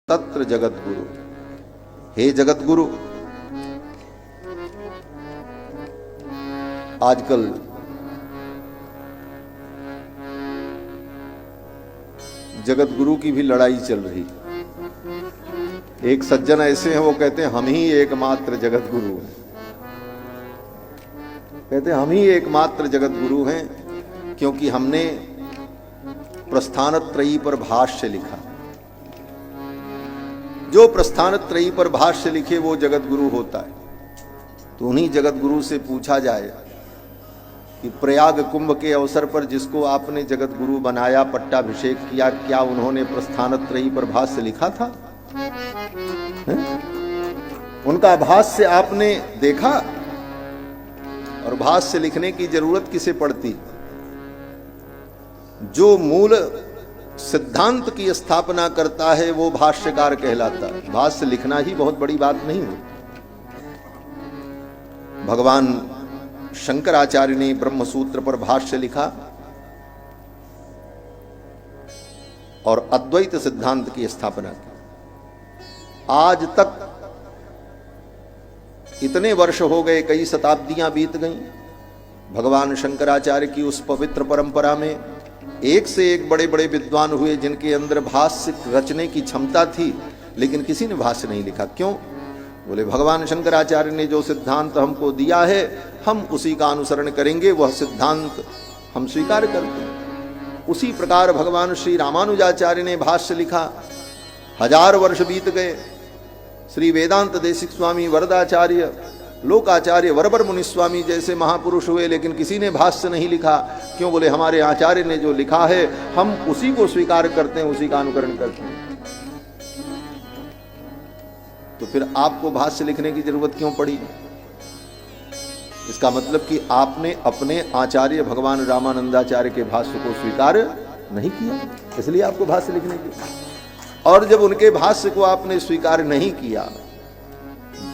तत्र जगत गुरु। हे जगत गुरु, आजकल जगत गुरु की भी लड़ाई चल रही। एक सज्जन ऐसे हैं, वो कहते हैं हम ही एकमात्र जगत गुरु हैं। कहते हैं हम ही एकमात्र जगत गुरु हैं क्योंकि हमने प्रस्थानत्रयी पर भाष्य लिखा। जो प्रस्थानत्रयी पर भाष्य लिखे वो जगत गुरु होता है। तो उन्हीं जगत गुरु से पूछा जाए कि प्रयाग कुंभ के अवसर पर जिसको आपने जगत गुरु बनाया, पट्टाभिषेक किया, क्या उन्होंने प्रस्थानत्रयी पर भाष्य लिखा था? उनका भाष्य आपने देखा? और भाष्य लिखने की जरूरत किसे पड़ती? जो मूल सिद्धांत की स्थापना करता है वो भाष्यकार कहलाता है। भाष्य लिखना ही बहुत बड़ी बात नहीं है। भगवान शंकराचार्य ने ब्रह्मसूत्र पर भाष्य लिखा और अद्वैत सिद्धांत की स्थापना की। आज तक इतने वर्ष हो गए, कई शताब्दियां बीत गईं, भगवान शंकराचार्य की उस पवित्र परंपरा में एक से एक बड़े बड़े विद्वान हुए जिनके अंदर भाष्य रचने की क्षमता थी, लेकिन किसी ने भाष्य नहीं लिखा। क्यों? बोले भगवान शंकराचार्य ने जो सिद्धांत हमको दिया है हम उसी का अनुसरण करेंगे, वह सिद्धांत हम स्वीकार करते हैं। उसी प्रकार भगवान श्री रामानुजाचार्य ने भाष्य लिखा। 1000 वर्ष बीत गए। श्री वेदांत देशिक स्वामी वरदाचार्य, लोकाचार्य वरबर मुनिस्वामी जैसे महापुरुष हुए, लेकिन किसी ने भाष्य नहीं लिखा। क्यों? बोले हमारे आचार्य ने जो लिखा है हम उसी को स्वीकार करते हैं, उसी का अनुकरण करते हैं। तो फिर आपको भाष्य लिखने की जरूरत क्यों पड़ी? इसका मतलब कि आपने अपने आचार्य भगवान रामानंदाचार्य के भाष्य को स्वीकार नहीं किया, इसलिए आपको भाष्य लिखने की। और जब उनके भाष्य को आपने स्वीकार नहीं किया,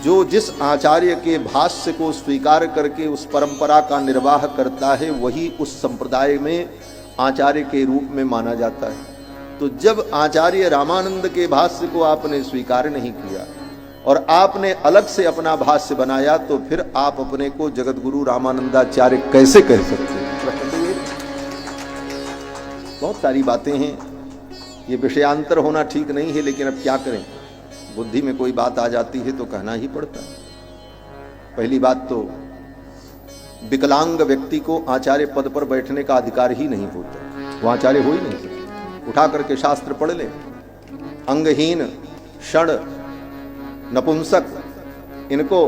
जो जिस आचार्य के भाष्य को स्वीकार करके उस परंपरा का निर्वाह करता है वही उस संप्रदाय में आचार्य के रूप में माना जाता है। तो जब आचार्य रामानंद के भाष्य को आपने स्वीकार नहीं किया और आपने अलग से अपना भाष्य बनाया, तो फिर आप अपने को जगत गुरु रामानंदाचार्य कैसे कह सकते हैं? बहुत सारी बातें हैं, ये विषयांतर होना ठीक नहीं है, लेकिन अब क्या करें, बुद्धि में कोई बात आ जाती है तो कहना ही पड़ता है। पहली बात तो विकलांग व्यक्ति को आचार्य पद पर बैठने का अधिकार ही नहीं होता, वो आचार्य हो ही नहीं सकता। उठा करके शास्त्र पढ़ ले। अंगहीन, क्षण, नपुंसक, इनको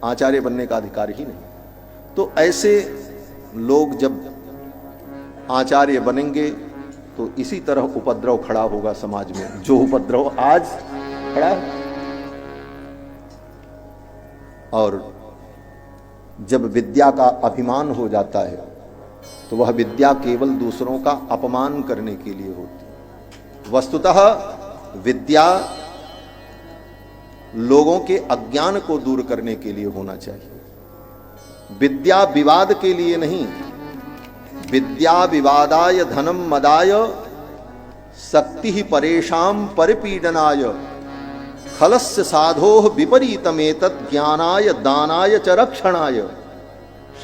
आचार्य बनने का अधिकार ही नहीं। तो ऐसे लोग जब आचार्य बनेंगे तो इसी तरह उपद्रव खड़ा होगा समाज में, जो उपद्रव आज खड़ा है। और जब विद्या का अभिमान हो जाता है तो वह विद्या केवल दूसरों का अपमान करने के लिए होती है। वस्तुतः विद्या लोगों के अज्ञान को दूर करने के लिए होना चाहिए। विद्या विवाद के लिए नहीं। विद्या विवादाय धनम मदाय शक्ति ही परेशान परिपीडनाय खलस्य साधो विपरीतमेतत् ज्ञानाय दानाय च रक्षणाय।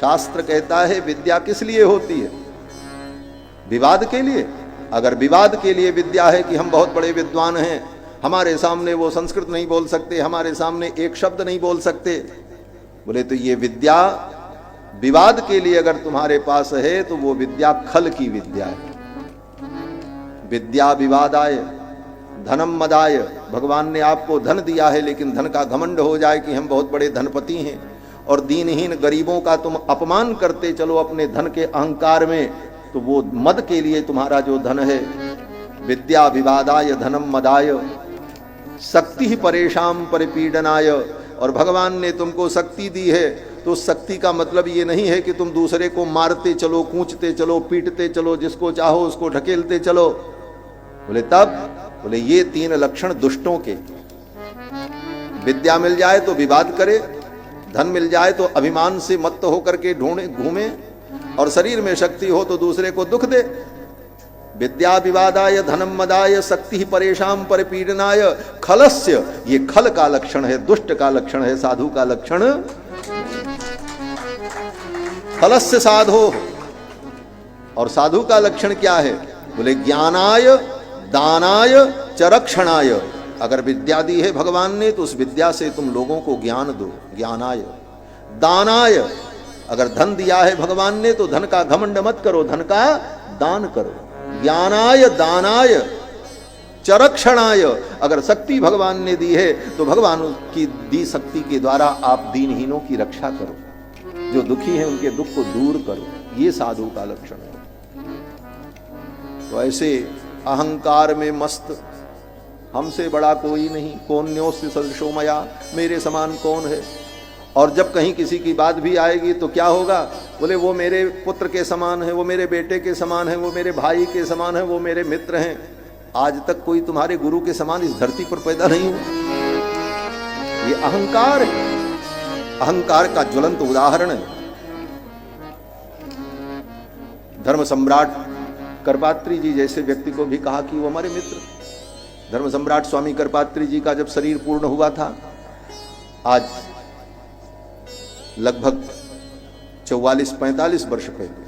शास्त्र कहता है विद्या किस लिए होती है? विवाद के लिए। अगर विवाद के लिए विद्या है कि हम बहुत बड़े विद्वान हैं, हमारे सामने वो संस्कृत नहीं बोल सकते, हमारे सामने एक शब्द नहीं बोल सकते, बोले तो ये विद्या विवाद के लिए अगर तुम्हारे पास है तो वो विद्या खल की विद्या है। विद्या विवादाय धनम मदाय। भगवान ने आपको धन दिया है, लेकिन धन का घमंड हो जाए कि हम बहुत बड़े धनपति हैं, और दीनहीन गरीबों का तुम अपमान करते चलो अपने धन के अहंकार में, तो वो मद के लिए तुम्हारा जो धन है। विद्या विवादाय धनम मदाय शक्ति ही परेशान परिपीडनाय। और भगवान ने तुमको शक्ति दी है, तो शक्ति का मतलब ये नहीं है कि तुम दूसरे को मारते चलो, कूचते चलो, पीटते चलो, जिसको चाहो उसको ढकेलते चलो। बोले तब, बोले ये 3 लक्षण दुष्टों के। विद्या मिल जाए तो विवाद करे, धन मिल जाए तो अभिमान से मत्त होकर के ढूंढे घूमे, और शरीर में शक्ति हो तो दूसरे को दुख दे। विद्या विवादाय धनम मदाय शक्ति परेशान परिपीडनाय खलस्य, ये खल का लक्षण है, दुष्ट का लक्षण है, साधु का लक्षण। खलस्य साधो, और साधु का लक्षण क्या है? बोले ज्ञानाय दानाय च रक्षणाय। अगर विद्या दी है भगवान ने तो उस विद्या से तुम लोगों को ज्ञान दो, ज्ञानाय। दानाय, अगर धन दिया है भगवान ने तो धन का घमंड मत करो, धन का दान करो। ज्ञानाय दानाय च रक्षणाय, अगर शक्ति भगवान ने दी है तो भगवान की दी शक्ति के द्वारा आप दीनहीनों की रक्षा करो, जो दुखी हैं उनके दुख को दूर करो। ये साधु का लक्षण है। तो ऐसे अहंकार में मस्त, हमसे बड़ा कोई नहीं, कौन्योस्य सदृशो मया, मेरे समान कौन है। और जब कहीं किसी की बात भी आएगी तो क्या होगा? बोले वो मेरे पुत्र के समान है, वो मेरे बेटे के समान है, वो मेरे भाई के समान है, वो मेरे मित्र हैं। आज तक कोई तुम्हारे गुरु के समान इस धरती पर पैदा नहीं हुआ। ये अहंकार है, अहंकार का ज्वलंत उदाहरण है। धर्म सम्राट करपात्री जी जैसे व्यक्ति को भी कहा कि वो हमारे मित्र। धर्म सम्राट स्वामी करपात्री जी का जब शरीर पूर्ण हुआ था, आज लगभग 44-45 वर्ष पहले,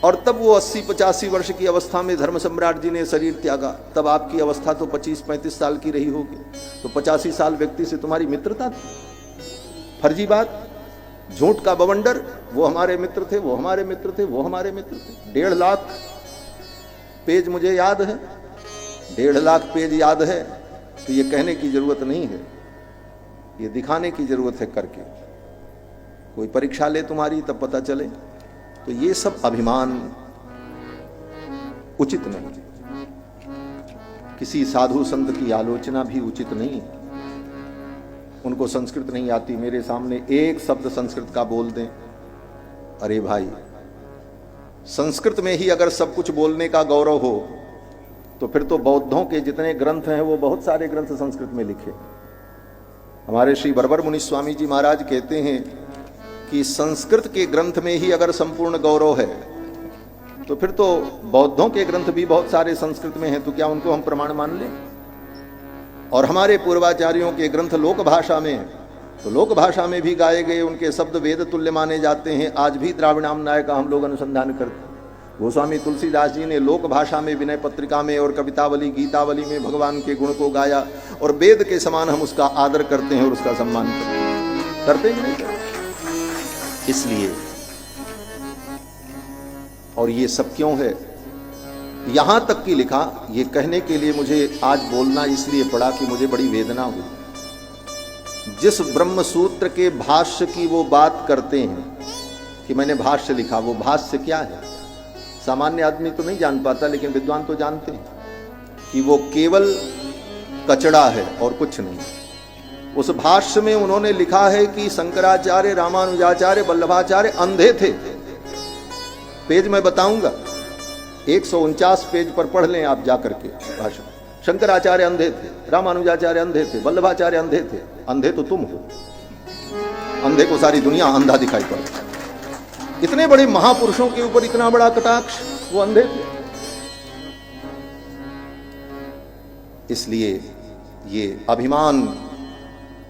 और तब वो 80-85 वर्ष की अवस्था में धर्म सम्राट जी ने शरीर त्यागा। तब आपकी अवस्था तो 25-35 साल की रही होगी, तो 85 साल व्यक्ति से तुम्हारी मित्रता थी? फर्जी बात, झूठ का बवंडर। वो हमारे मित्र थे, वो हमारे मित्र थे, वो हमारे मित्र थे। 1.5 लाख पेज मुझे याद है, 1.5 लाख पेज याद है। तो ये कहने की जरूरत नहीं है, ये दिखाने की जरूरत है करके। कोई परीक्षा ले तुम्हारी तब पता चले। तो ये सब अभिमान उचित नहीं। किसी साधु संत की आलोचना भी उचित नहीं। उनको संस्कृत नहीं आती, मेरे सामने एक शब्द संस्कृत का बोल दें, अरे भाई, संस्कृत में ही अगर सब कुछ बोलने का गौरव हो तो फिर तो बौद्धों के जितने ग्रंथ हैं वो बहुत सारे ग्रंथ संस्कृत में लिखे। हमारे श्री बरबर मुनि स्वामी जी महाराज कहते हैं कि संस्कृत के ग्रंथ में ही अगर संपूर्ण गौरव है तो फिर तो बौद्धों के ग्रंथ भी बहुत सारे संस्कृत में हैं, तो क्या उनको हम प्रमाण मान लें? और हमारे पूर्वाचार्यों के ग्रंथ लोक भाषा में हैं, तो लोक भाषा में भी गाए गए उनके शब्द वेद तुल्य माने जाते हैं। आज भी द्राविणामनाय का हम लोग अनुसंधान करते हैं। गोस्वामी तुलसीदास जी ने लोक भाषा में विनय पत्रिका में और कवितावली गीतावली में भगवान के गुण को गाया, और वेद के समान हम उसका आदर करते हैं और उसका सम्मान करते हैं, नहीं करते? इसलिए, और ये सब क्यों है? यहां तक कि लिखा, ये कहने के लिए मुझे आज बोलना इसलिए पड़ा कि मुझे बड़ी वेदना हुई। जिस ब्रह्म सूत्र के भाष्य की वो बात करते हैं कि मैंने भाष्य लिखा, वो भाष्य क्या है? सामान्य आदमी तो नहीं जान पाता, लेकिन विद्वान तो जानते हैं कि वो केवल कचड़ा है और कुछ नहीं। उस भाष्य में उन्होंने लिखा है कि शंकराचार्य, रामानुजाचार्य, वल्लभाचार्य अंधे थे। पेज मैं बताऊंगा, 149 पेज पर पढ़ लें आप जाकर के भाष्य। शंकराचार्य अंधे थे, रामानुजाचार्य अंधे थे, वल्लभाचार्य अंधे थे। अंधे तो तुम हो। अंधे को सारी दुनिया अंधा दिखाई पड़ती। इतने बड़े महापुरुषों के ऊपर इतना बड़ा कटाक्ष, वो अंधे थे। इसलिए ये अभिमान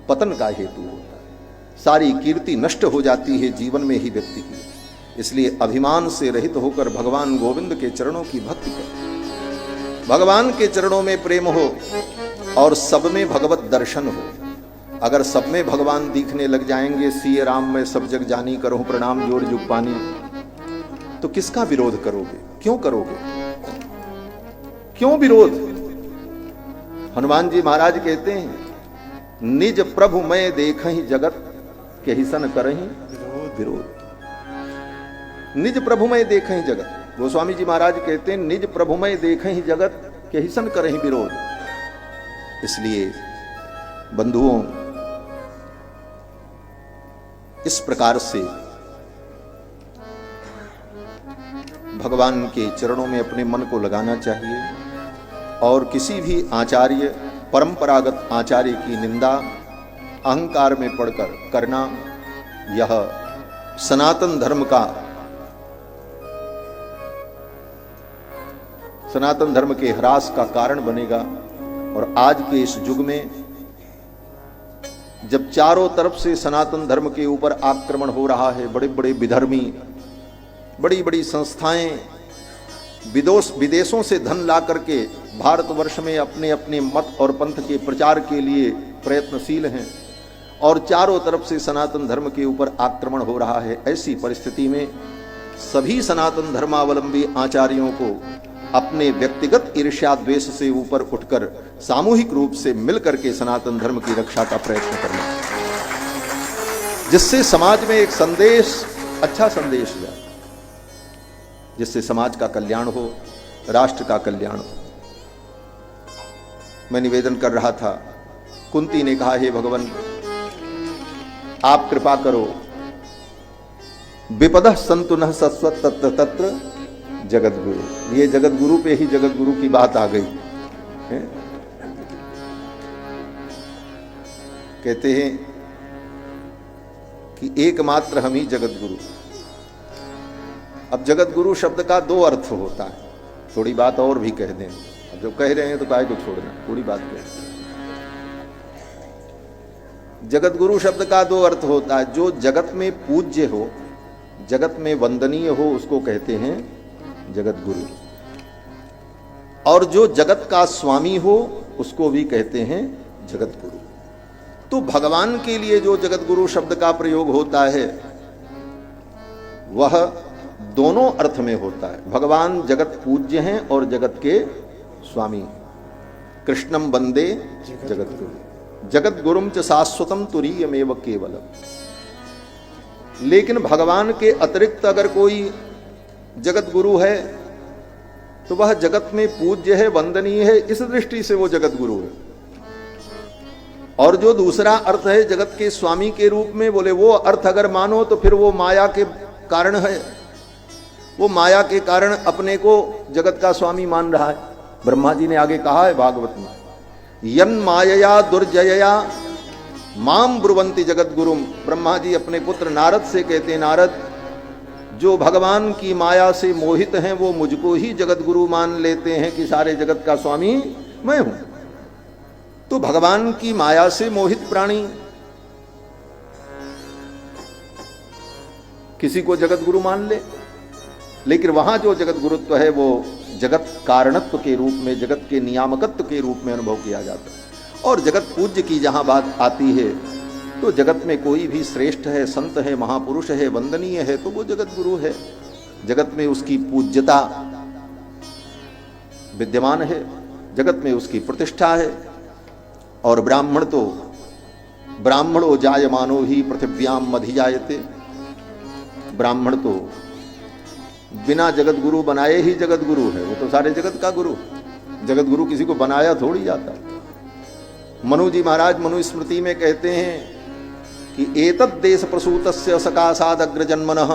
पतन का हेतु होता है। सारी कीर्ति नष्ट हो जाती है जीवन में ही व्यक्ति की। इसलिए अभिमान से रहित होकर भगवान गोविंद के चरणों की भक्ति करें। भगवान के चरणों में प्रेम हो और सब में भगवत दर्शन हो। अगर सब में भगवान दिखने लग जाएंगे, सिय राम में सब जग जानी, करो प्रणाम जोर जुग पानी, तो किसका विरोध करोगे? क्यों करोगे? क्यों विरोध? हनुमान जी महाराज कहते हैं, निज प्रभु मैं देखहि जगत के हिसन करहि विरोध। निज प्रभु मैं देखहि जगत। गोस्वामी जी महाराज कहते हैं, निज प्रभु मैं देखहि जगत के हिसन करहि विरोध। इसलिए बंधुओं, इस प्रकार से भगवान के चरणों में अपने मन को लगाना चाहिए और किसी भी आचार्य, परंपरागत आचार्य की निंदा अहंकार में पड़कर करना, यह सनातन धर्म का सनातन धर्म के ह्रास का कारण बनेगा। और आज के इस युग में जब चारों तरफ से सनातन धर्म के ऊपर आक्रमण हो रहा है, बड़े बड़े विधर्मी, बड़ी बड़ी संस्थाएं विदेशों से धन ला करके भारतवर्ष में अपने अपने मत और पंथ के प्रचार के लिए प्रयत्नशील हैं और चारों तरफ से सनातन धर्म के ऊपर आक्रमण हो रहा है, ऐसी परिस्थिति में सभी सनातन धर्मावलंबी आचार्यों को अपने व्यक्तिगत ईर्ष्या द्वेष से ऊपर उठकर सामूहिक रूप से मिलकर के सनातन धर्म की रक्षा का प्रयत्न करना, जिससे समाज में एक संदेश, अच्छा संदेश जाए, जिससे समाज का कल्याण हो, राष्ट्र का कल्याण हो। मैं निवेदन कर रहा था, कुंती ने कहा, हे भगवान आप कृपा करो, विपदः सन्तु नः सस्वत् तत्र तत्र जगत गुरु। ये जगत गुरु पे ही जगत गुरु की बात आ गई है? कहते हैं कि एकमात्र हम ही जगत गुरु। अब जगत गुरु शब्द का दो अर्थ होता है, थोड़ी बात और भी कह दें, अब जो कह रहे हैं तो काहे को छोड़ना, पूरी बात कह। जगत गुरु शब्द का दो अर्थ होता है, जो जगत में पूज्य हो, जगत में वंदनीय हो, उसको कहते हैं जगत गुरु, और जो जगत का स्वामी हो उसको भी कहते हैं जगत गुरु। तो भगवान के लिए जो जगत गुरु शब्द का प्रयोग होता है वह दोनों अर्थ में होता है। भगवान जगत पूज्य हैं और जगत के स्वामी। कृष्णम वंदे जगत गुरु, जगत गुरुम च शाश्वतम तुरीयमेव केवलम। लेकिन भगवान के अतिरिक्त अगर कोई जगत गुरु है तो वह जगत में पूज्य है, वंदनीय है, इस दृष्टि से वो जगत गुरु है। और जो दूसरा अर्थ है जगत के स्वामी के रूप में, बोले वो अर्थ अगर मानो तो फिर वो माया के कारण है, वो माया के कारण अपने को जगत का स्वामी मान रहा है। ब्रह्मा जी ने आगे कहा है भागवत में, यन मायया दुर्जयया माम ब्रुवंति जगत गुरुम। ब्रह्मा जी अपने पुत्र नारद से कहते हैं, नारद जो भगवान की माया से मोहित हैं वो मुझको ही जगत गुरु मान लेते हैं कि सारे जगत का स्वामी मैं हूं। तो भगवान की माया से मोहित प्राणी किसी को जगत गुरु मान ले, लेकिन वहां जो जगत गुरुत्व है वो जगत कारणत्व के रूप में, जगत के नियामकत्व के रूप में अनुभव किया जाता है। और जगत पूज्य की जहां बात आती है तो जगत में कोई भी श्रेष्ठ है, संत है, महापुरुष है, वंदनीय है तो वो जगत गुरु है। जगत में उसकी पूज्यता विद्यमान है, जगत में उसकी प्रतिष्ठा है। और ब्राह्मण तो ब्राह्मणो जायमानो ही पृथिव्याम अधिजायते। ब्राह्मण तो बिना जगत गुरु बनाए ही जगत गुरु है, वो तो सारे जगत का गुरु। जगत गुरु किसी को बनाया थोड़ी जाता। मनु जी महाराज मनुस्मृति में कहते हैं कि एतद् देश प्रसूतस्य सकाशाद अग्रजन्मनः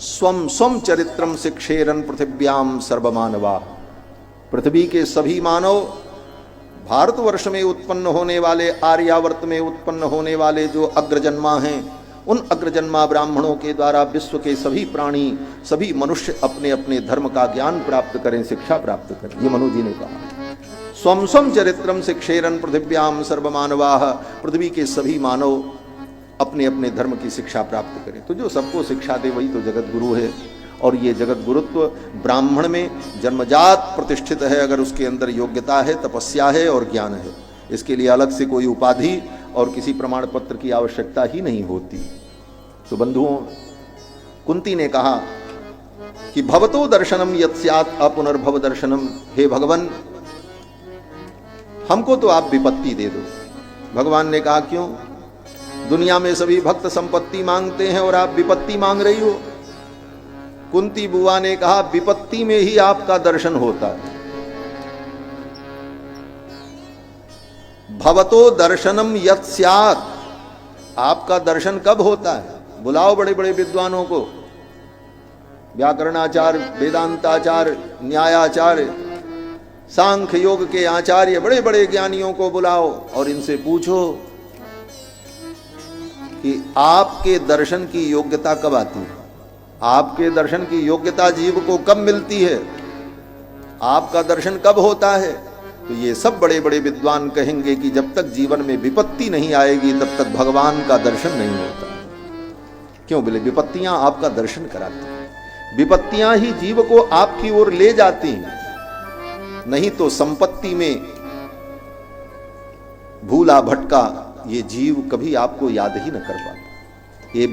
स्वम स्वम चरित्रम शिक्षेरन पृथिव्याम सर्वमानवा। पृथ्वी के सभी मानव भारतवर्ष में उत्पन्न होने वाले, आर्यावर्त में उत्पन्न होने वाले जो अग्रजन्मा हैं, उन अग्रजन्मा ब्राह्मणों के द्वारा विश्व के सभी प्राणी, सभी मनुष्य अपने अपने धर्म का ज्ञान प्राप्त करें, शिक्षा प्राप्त करें। ये मनु जी ने कहा, स्वम स्वम चरित्रम शिक्षेरन पृथिव्याम सर्वमानवाः। पृथ्वी के सभी मानव अपने अपने धर्म की शिक्षा प्राप्त करें। तो जो सबको शिक्षा दे वही तो जगत गुरु है। और ये जगत गुरुत्व ब्राह्मण में जन्मजात प्रतिष्ठित है, अगर उसके अंदर योग्यता है, तपस्या है और ज्ञान है। इसके लिए अलग से कोई उपाधि और किसी प्रमाण पत्र की आवश्यकता ही नहीं होती। तो बंधुओं, कुंती ने कहा कि भवतो दर्शनम यत् स्यात् अपुनर्भव दर्शनम। हे भगवान, हमको तो आप विपत्ति दे दो। भगवान ने कहा, क्यों? दुनिया में सभी भक्त संपत्ति मांगते हैं और आप विपत्ति मांग रही हो। कुंती बुआ ने कहा, विपत्ति में ही आपका दर्शन होता है। भवतो दर्शनम यत् स्यात्, आपका दर्शन कब होता है? बुलाओ बड़े बड़े विद्वानों को, व्याकरणाचार्य, वेदांताचार्य, न्यायाचार्य, सांख्य योग के आचार्य, बड़े बड़े ज्ञानियों को बुलाओ और इनसे पूछो कि आपके दर्शन की योग्यता कब आती है, आपके दर्शन की योग्यता जीव को कब मिलती है। आपका दर्शन कब होता है? तो ये सब बड़े बड़े विद्वान कहेंगे कि जब तक जीवन में विपत्ति नहीं आएगी तब तक भगवान का दर्शन नहीं होता। क्यों? बोले विपत्तियां आपका दर्शन कराती हैं, विपत्तियां ही जीव को आपकी ओर ले जाती हैं, नहीं तो संपत्ति में भूला भटका ये जीव कभी आपको याद ही न कर पाता। ये